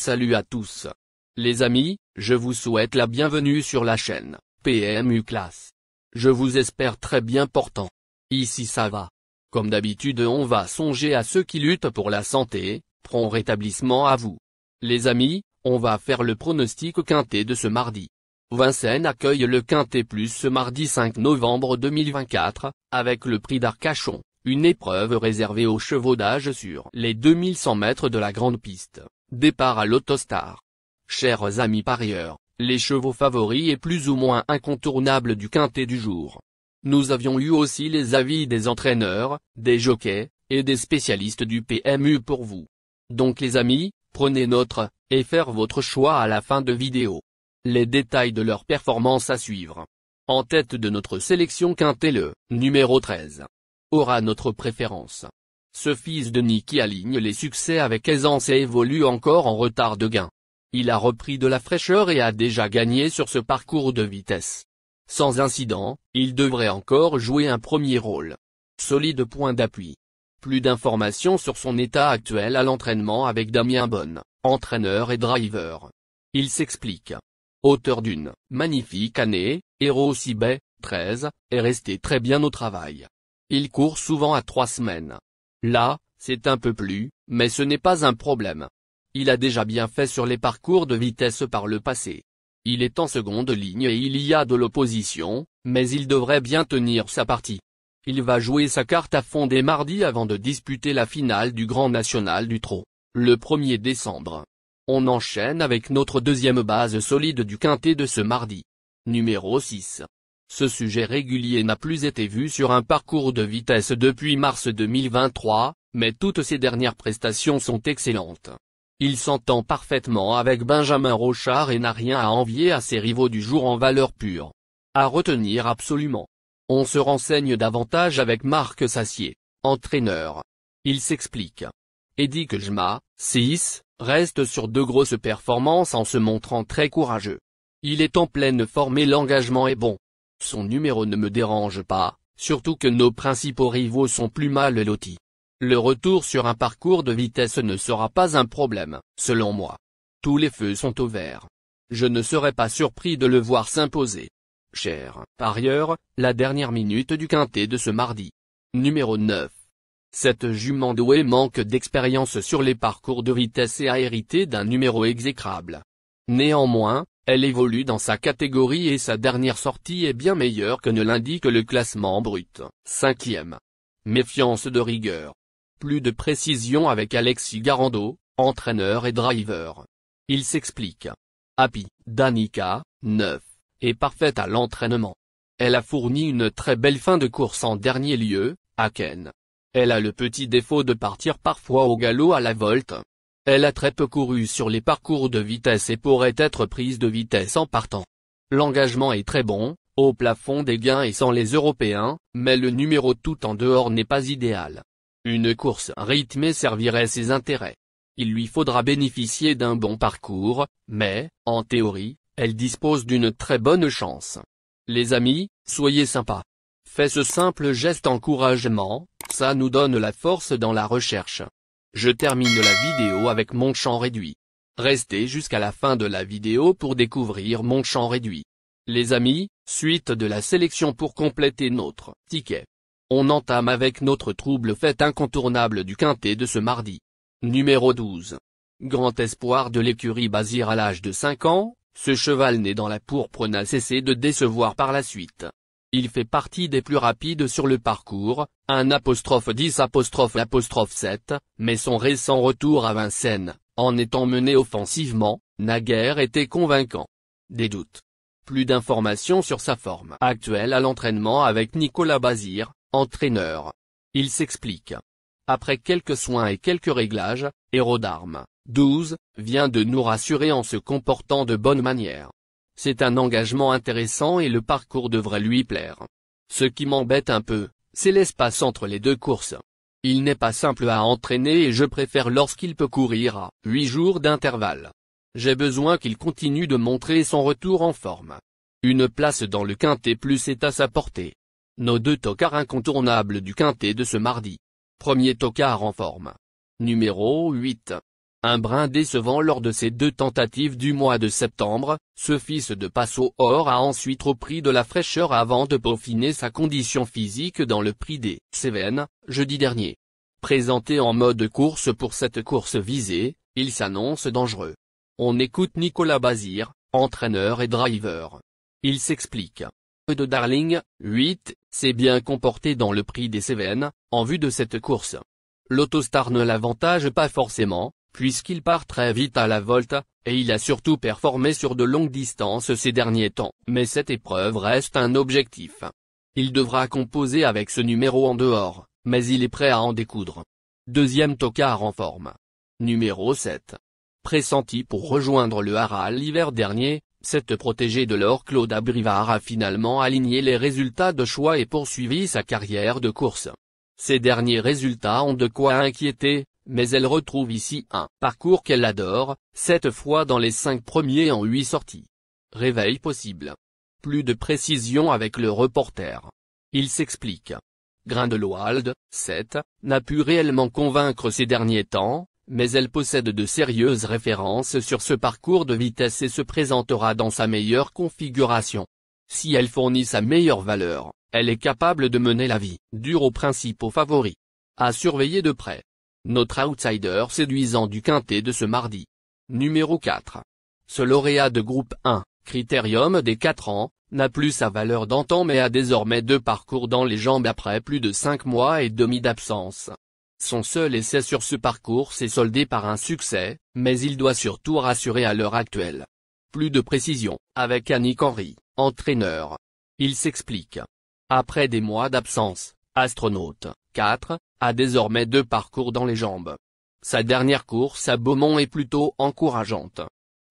Salut à tous. Les amis, je vous souhaite la bienvenue sur la chaîne PMU Classe. Je vous espère très bien portant. Ici ça va. Comme d'habitude on va songer à ceux qui luttent pour la santé, prompt rétablissement à vous. Les amis, on va faire le pronostic quintet de ce mardi. Vincennes accueille le Quintet Plus ce mardi 5 novembre 2024, avec le prix d'Arcachon, une épreuve réservée aux chevaux d'âge sur les 2100 mètres de la grande piste. Départ à l'Autostar. Chers amis parieurs, les chevaux favoris et plus ou moins incontournables du quintet du jour. Nous avions eu aussi les avis des entraîneurs, des jockeys, et des spécialistes du PMU pour vous. Donc les amis, prenez note, et faire votre choix à la fin de vidéo. Les détails de leur performance à suivre. En tête de notre sélection quintet le numéro 13. Aura notre préférence. Ce fils de Niki aligne les succès avec aisance et évolue encore en retard de gain. Il a repris de la fraîcheur et a déjà gagné sur ce parcours de vitesse. Sans incident, il devrait encore jouer un premier rôle. Solide point d'appui. Plus d'informations sur son état actuel à l'entraînement avec Damien Bonne, entraîneur et driver. Il s'explique. Auteur d'une magnifique année, Héros Sibet, 13, est resté très bien au travail. Il court souvent à 3 semaines. Là, c'est un peu plus, mais ce n'est pas un problème. Il a déjà bien fait sur les parcours de vitesse par le passé. Il est en seconde ligne et il y a de l'opposition, mais il devrait bien tenir sa partie. Il va jouer sa carte à fond dès mardi avant de disputer la finale du Grand National du Trot, le 1er décembre. On enchaîne avec notre deuxième base solide du quintet de ce mardi. Numéro 6. Ce sujet régulier n'a plus été vu sur un parcours de vitesse depuis mars 2023, mais toutes ses dernières prestations sont excellentes. Il s'entend parfaitement avec Benjamin Rochard et n'a rien à envier à ses rivaux du jour en valeur pure. À retenir absolument. On se renseigne davantage avec Marc Sassier, entraîneur. Il s'explique. Eddy Kejma, 6, reste sur 2 grosses performances en se montrant très courageux. Il est en pleine forme et l'engagement est bon. Son numéro ne me dérange pas, surtout que nos principaux rivaux sont plus mal lotis. Le retour sur un parcours de vitesse ne sera pas un problème, selon moi. Tous les feux sont au vert. Je ne serais pas surpris de le voir s'imposer. Cher parieur, la dernière minute du quintet de ce mardi. Numéro 9. Cette jument douée manque d'expérience sur les parcours de vitesse et a hérité d'un numéro exécrable. Néanmoins, elle évolue dans sa catégorie et sa dernière sortie est bien meilleure que ne l'indique le classement brut. 5e. Méfiance de rigueur. Plus de précision avec Alexis Garando, entraîneur et driver. Il s'explique. Happy, Danica, 9, est parfaite à l'entraînement. Elle a fourni une très belle fin de course en dernier lieu, à Ken. Elle a le petit défaut de partir parfois au galop à la volte. Elle a très peu couru sur les parcours de vitesse et pourrait être prise de vitesse en partant. L'engagement est très bon, au plafond des gains et sans les Européens, mais le numéro tout en dehors n'est pas idéal. Une course rythmée servirait ses intérêts. Il lui faudra bénéficier d'un bon parcours, mais, en théorie, elle dispose d'une très bonne chance. Les amis, soyez sympas. Faites ce simple geste encouragement, ça nous donne la force dans la recherche. Je termine la vidéo avec mon champ réduit. Restez jusqu'à la fin de la vidéo pour découvrir mon champ réduit. Les amis, suite de la sélection pour compléter notre ticket. On entame avec notre trouble fête incontournable du quintet de ce mardi. Numéro 12. Grand espoir de l'écurie Bazir à l'âge de 5 ans, ce cheval né dans la pourpre n'a cessé de décevoir par la suite. Il fait partie des plus rapides sur le parcours, 1'10'7, mais son récent retour à Vincennes, en étant mené offensivement, n'a guère été convaincant. Des doutes. Plus d'informations sur sa forme actuelle à l'entraînement avec Nicolas Bazir, entraîneur. Il s'explique. Après quelques soins et quelques réglages, Héros d'Armes, 12, vient de nous rassurer en se comportant de bonne manière. C'est un engagement intéressant et le parcours devrait lui plaire. Ce qui m'embête un peu, c'est l'espace entre les 2 courses. Il n'est pas simple à entraîner et je préfère lorsqu'il peut courir à 8 jours d'intervalle. J'ai besoin qu'il continue de montrer son retour en forme. Une place dans le quintet plus est à sa portée. Nos 2 tocards incontournables du quintet de ce mardi. Premier tocard en forme. Numéro 8. Un brin décevant lors de ses 2 tentatives du mois de septembre, ce fils de Paso Or a ensuite repris de la fraîcheur avant de peaufiner sa condition physique dans le prix des Cévennes, jeudi dernier. Présenté en mode course pour cette course visée, il s'annonce dangereux. On écoute Nicolas Bazir, entraîneur et driver. Il s'explique. De Darling, 8, s'est bien comporté dans le prix des Cévennes, en vue de cette course. L'autostar ne l'avantage pas forcément, puisqu'il part très vite à la Volta, et il a surtout performé sur de longues distances ces derniers temps, mais cette épreuve reste un objectif. Il devra composer avec ce numéro en dehors, mais il est prêt à en découdre. Deuxième tocard en forme. Numéro 7. Pressenti pour rejoindre le Haral l'hiver dernier, cette protégée de l'or Claude Abrivard a finalement aligné les résultats de choix et poursuivi sa carrière de course. Ces derniers résultats ont de quoi inquiéter, mais elle retrouve ici un parcours qu'elle adore, cette fois dans les 5 premiers en 8 sorties. Réveil possible. Plus de précision avec le reporter. Il s'explique. Grindelwald, 7, n'a pu réellement convaincre ces derniers temps, mais elle possède de sérieuses références sur ce parcours de vitesse et se présentera dans sa meilleure configuration. Si elle fournit sa meilleure valeur, elle est capable de mener la vie dure aux principaux favoris. À surveiller de près. Notre outsider séduisant du quintet de ce mardi. Numéro 4. Ce lauréat de groupe 1, Critérium des 4 ans, n'a plus sa valeur d'antan mais a désormais 2 parcours dans les jambes après plus de 5 mois et demi d'absence. Son seul essai sur ce parcours s'est soldé par un succès, mais il doit surtout rassurer à l'heure actuelle. Plus de précision, avec Annick Henry, entraîneur. Il s'explique. Après des mois d'absence, Astronaute, 4, a désormais 2 parcours dans les jambes. Sa dernière course à Beaumont est plutôt encourageante.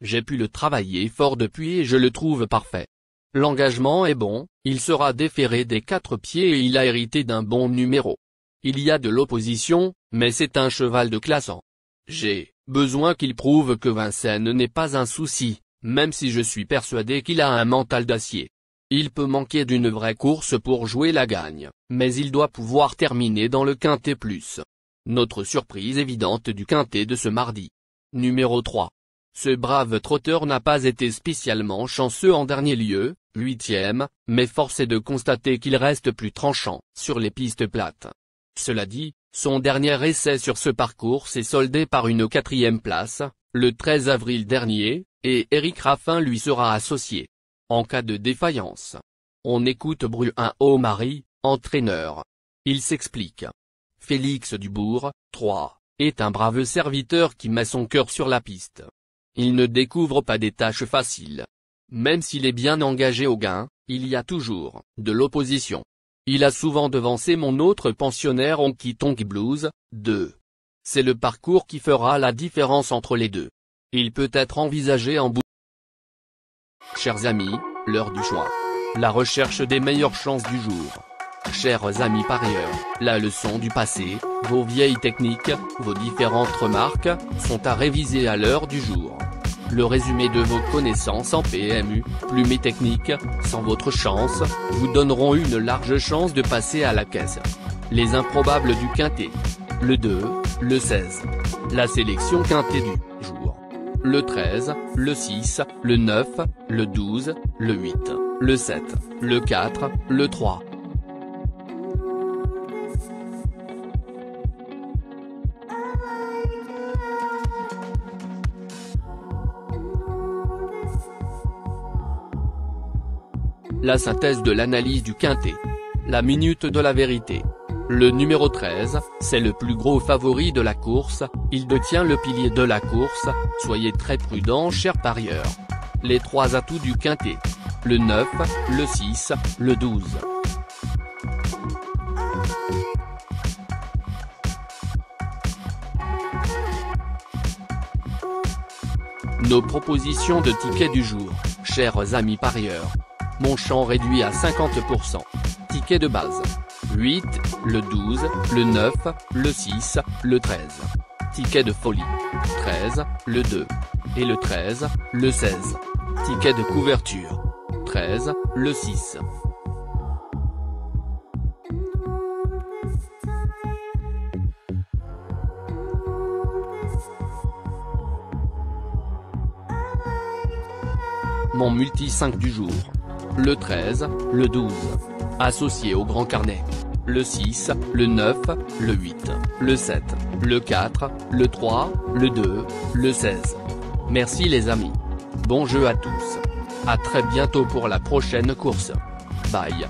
J'ai pu le travailler fort depuis et je le trouve parfait. L'engagement est bon, il sera déféré des 4 pieds et il a hérité d'un bon numéro. Il y a de l'opposition, mais c'est un cheval de classe en. J'ai besoin qu'il prouve que Vincennes n'est pas un souci, même si je suis persuadé qu'il a un mental d'acier. Il peut manquer d'une vraie course pour jouer la gagne, mais il doit pouvoir terminer dans le quintet plus. Notre surprise évidente du quintet de ce mardi. Numéro 3. Ce brave trotteur n'a pas été spécialement chanceux en dernier lieu, 8e, mais force est de constater qu'il reste plus tranchant sur les pistes plates. Cela dit, son dernier essai sur ce parcours s'est soldé par une 4e place, le 13 avril dernier, et Éric Raffin lui sera associé. En cas de défaillance. On écoute Bruin O'Mari, entraîneur. Il s'explique. Félix Dubourg, 3, est un brave serviteur qui met son cœur sur la piste. Il ne découvre pas des tâches faciles. Même s'il est bien engagé au gain, il y a toujours de l'opposition. Il a souvent devancé mon autre pensionnaire Honky Tonk Blues, 2. C'est le parcours qui fera la différence entre les deux. Il peut être envisagé en bout. Chers amis, l'heure du choix. La recherche des meilleures chances du jour. Chers amis parieurs, la leçon du passé, vos vieilles techniques, vos différentes remarques, sont à réviser à l'heure du jour. Le résumé de vos connaissances en PMU, plume et technique, sans votre chance, vous donneront une large chance de passer à la caisse. Les improbables du quintet. Le 2, le 16. La sélection quintet du jour. Le 13, le 6, le 9, le 12, le 8, le 7, le 4, le 3. La synthèse de l'analyse du quintet. La minute de la vérité. Le numéro 13, c'est le plus gros favori de la course, il détient le pilier de la course, soyez très prudents chers parieurs. Les 3 atouts du quintet. Le 9, le 6, le 12. Nos propositions de tickets du jour, chers amis parieurs. Mon champ réduit à 50%. Ticket de base. 8, le 12, le 9, le 6, le 13. Ticket de folie. 13, le 2. Et le 13, le 16. Ticket de couverture. 13, le 6. Mon multi 5 du jour. Le 13, le 12. Associé au grand carnet. Le 6, le 9, le 8, le 7, le 4, le 3, le 2, le 16. Merci les amis. Bon jeu à tous. À très bientôt pour la prochaine course. Bye.